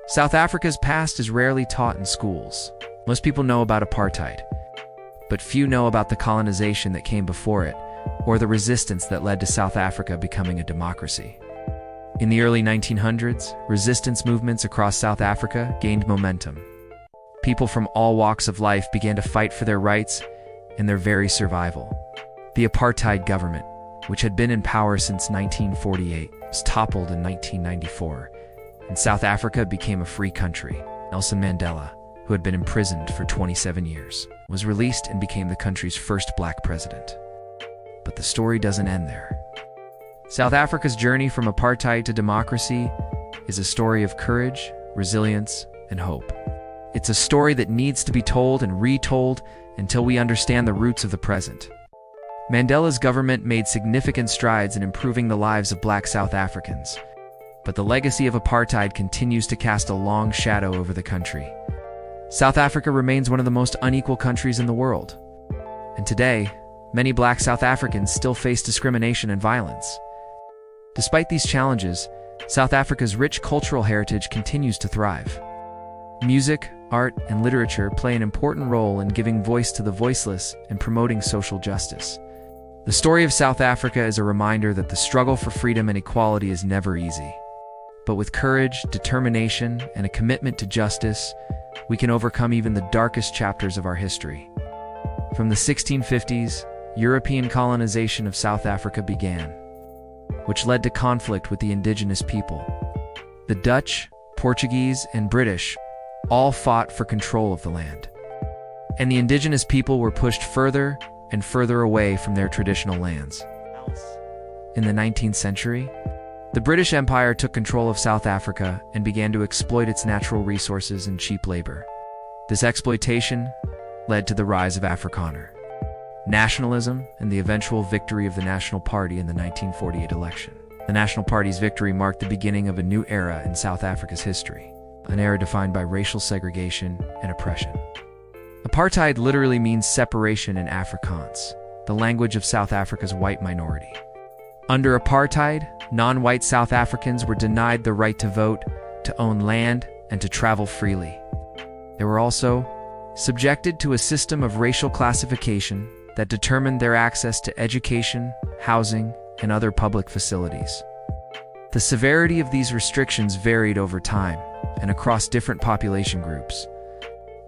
South Africa's past is rarely taught in schools. Most people know about apartheid, but few know about the colonization that came before it, or the resistance that led to South Africa becoming a democracy. In the early 1900s, resistance movements across South Africa gained momentum. People from all walks of life began to fight for their rights and their very survival. The apartheid government, which had been in power since 1948, was toppled in 1994, and South Africa became a free country. Nelson Mandela, who had been imprisoned for 27 years, was released and became the country's first black president. But the story doesn't end there. South Africa's journey from apartheid to democracy is a story of courage, resilience, and hope. It's a story that needs to be told and retold until we understand the roots of the present. Mandela's government made significant strides in improving the lives of black South Africans, but the legacy of apartheid continues to cast a long shadow over the country. South Africa remains one of the most unequal countries in the world, and today, many black South Africans still face discrimination and violence. Despite these challenges, South Africa's rich cultural heritage continues to thrive. Music, art, and literature play an important role in giving voice to the voiceless and promoting social justice. The story of South Africa is a reminder that the struggle for freedom and equality is never easy. But with courage, determination, and a commitment to justice, we can overcome even the darkest chapters of our history. From the 1650s, European colonization of South Africa began, which led to conflict with the indigenous people. The Dutch, Portuguese, and British all fought for control of the land, and the indigenous people were pushed further and further away from their traditional lands. In the 19th century, the British Empire took control of South Africa and began to exploit its natural resources and cheap labor. This exploitation led to the rise of Afrikaner nationalism and the eventual victory of the National Party in the 1948 election. The National Party's victory marked the beginning of a new era in South Africa's history, an era defined by racial segregation and oppression. Apartheid literally means separation in Afrikaans, the language of South Africa's white minority. Under apartheid, non-white South Africans were denied the right to vote, to own land, and to travel freely. They were also subjected to a system of racial classification that determined their access to education, housing, and other public facilities. The severity of these restrictions varied over time and across different population groups.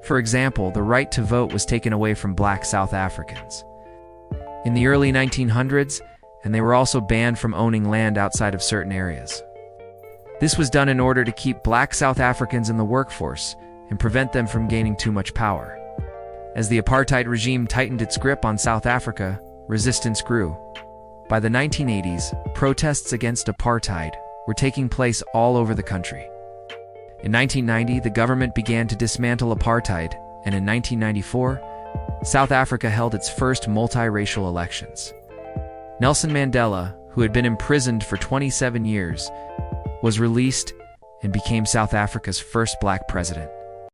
For example, the right to vote was taken away from black South Africans in the early 1900s, and they were also banned from owning land outside of certain areas. This was done in order to keep black South Africans in the workforce and prevent them from gaining too much power. As the apartheid regime tightened its grip on South Africa, resistance grew. By the 1980s, protests against apartheid were taking place all over the country. In 1990, the government began to dismantle apartheid, and in 1994, South Africa held its first multiracial elections. Nelson Mandela, who had been imprisoned for 27 years, was released and became South Africa's first black president.